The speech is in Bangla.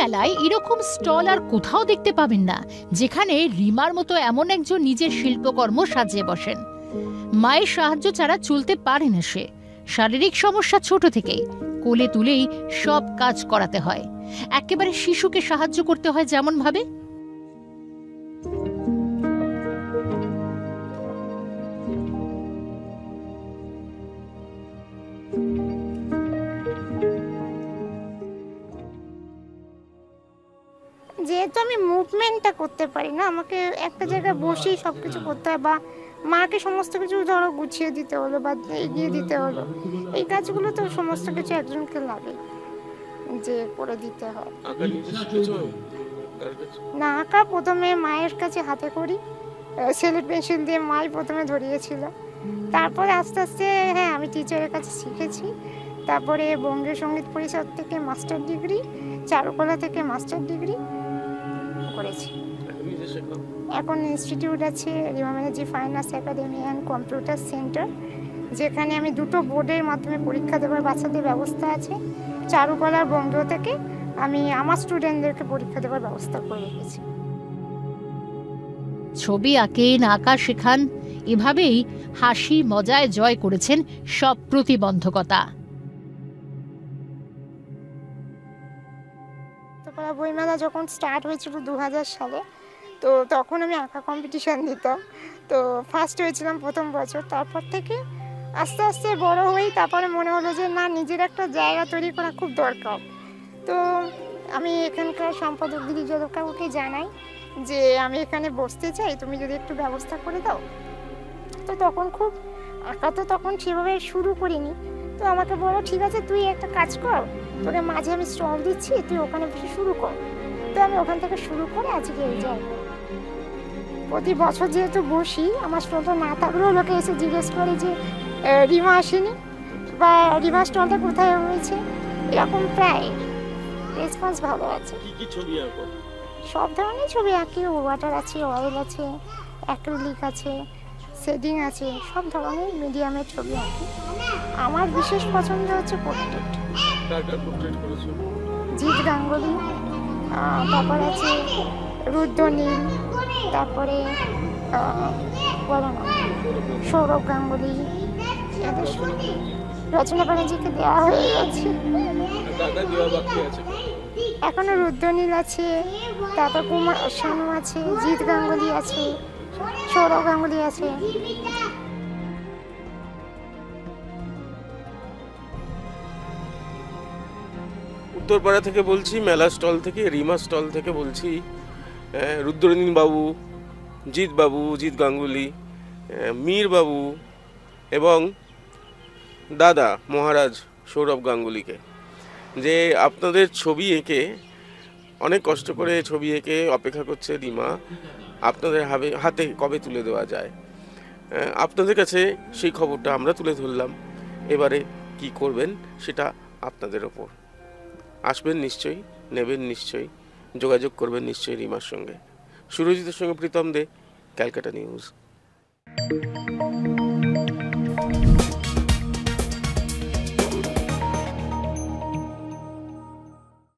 মেলায় এরকম স্টল আর কোথাও দেখতে পাবেন না, যেখানে রিমার মতো এমন একজন নিজের শিল্পকর্ম সাজিয়ে বসেন। মায়ের সাহায্য ছাড়া চলতে পারে না সে। শারীরিক সমস্যা ছোট থেকেই, কোলে তুলেই সব কাজ করাতে হয়। একেবারে শিশুকে সাহায্য করতে হয় যেমন ভাবে। যেহেতু আমি মুভমেন্টটা করতে পারি না, আমাকে একটা জায়গায় বসেই সব কিছু করতে হয়, বা মাকে সমস্ত কিছু ধরো গুছিয়ে দিতে হলো বা এগিয়ে দিতে হলো, এই কাজগুলো তো সমস্ত কিছু একজনকে লাগে যে করে দিতে হয়। না, আঁকা প্রথমে মায়ের কাছে হাতে করি, স্লেট পেন্সিল দিয়ে মাই প্রথমে ধরিয়েছিল। তারপরে আস্তে আস্তে হ্যাঁ আমি টিচারের কাছে শিখেছি। তারপরে বঙ্গীয় সঙ্গীত পরিষদ থেকে মাস্টার ডিগ্রি, চারুকলা থেকে মাস্টার ডিগ্রি করেছি। এখন ইনস্টিটিউট আছে Rima Banerjee fine arts academy and computer centre, যেখানে আমি দুটো বোর্ডের মাধ্যমে পরীক্ষা দেওয়ার বাচ্চাদের ব্যবস্থা আছে। চারুকলার বঙ্গ থেকে আমি আমার স্টুডেন্টদেরকে পরীক্ষা দেওয়ার ব্যবস্থা করে রেখেছি। ছবি আঁকেন, আঁকা শেখান, এভাবেই হাসি মজায় জয় করেছেন সব প্রতিবন্ধকতা। বইমেলা যখন স্টার্ট হয়েছিল 2000 সালে, তো তখন আমি আঁকা কম্পিটিশান দিতাম। তো ফার্স্ট হয়েছিলাম প্রথম বছর। তারপর থেকে আস্তে আস্তে বড় হয়েই তারপরে মনে হলো যে না, নিজের একটা জায়গা তৈরি করা খুব দরকার। তো আমি এখানকার সম্পাদক দিদি কাকুকে জানাই যে আমি এখানে বসতে চাই, তুমি যদি একটু ব্যবস্থা করে দাও। তো তখন খুব আঁকা তো তখন সেভাবে শুরু করিনি। তো আমাকে বলো ঠিক আছে, তুই একটা কাজ কর, তোকে মাঝে আমি স্টল দিচ্ছি, তুই ওখানে বসে শুরু কর। তো আমি ওখান থেকে শুরু করে আজকে এই যাই। প্রতি বছর যেহেতু বসি, আমার স্টলটা না থাকলেও লোকে এসে জিজ্ঞেস করে যে রিমা আসেনি বা রিমা স্টলটা কোথায় হয়েছে, এরকম প্রায় রেসপন্স ভালো আছে। সব ধরনের ছবি আঁকি, ওয়াটার আছে, অয়েল আছে, অ্যাক্রিলিক আছে, শেডিং আছে, সব ধরনের মিডিয়ামের ছবি আঁকি। আমার বিশেষ পছন্দ হচ্ছে পোর্ট্রেট। জিৎ গাঙ্গুলি, তারপর আছে রুদ্রনীল, তারপরে বলো না সৌরভ গাঙ্গুলি, এদের রচনা ব্যানার্জিকে দেওয়া হয়ে গেছে। এখনো রুদ্রনীল আছে, তারপর কুমার শানু আছে, জিৎ গাঙ্গুলি আছে, সৌরভ গাঙ্গুলি আছে। উত্তরপাড়া থেকে বলছি, মেলা স্টল থেকে, রিমা স্টল থেকে বলছি। রুদ্রনীল বাবু, জিৎ বাবু, জিৎ গাঙ্গুলি, মীর বাবু এবং দাদা মহারাজ সৌরভ গাঙ্গুলিকে, যে আপনাদের ছবি এঁকে অনেক কষ্ট করে ছবি এঁকে অপেক্ষা করছে রিমা, আপনাদের হাতে কবে তুলে দেওয়া যায়। আপনাদের কাছে সেই খবরটা আমরা তুলে ধরলাম। এবারে কি করবেন সেটা আপনাদের ওপর। আসবেন নিশ্চয়ই, নেবেন নিশ্চয়ই, যোগাযোগ করবেন নিশ্চয়ই রিমার সঙ্গে। সুরজিতের সঙ্গে প্রীতম দে, ক্যালকাটা নিউজ।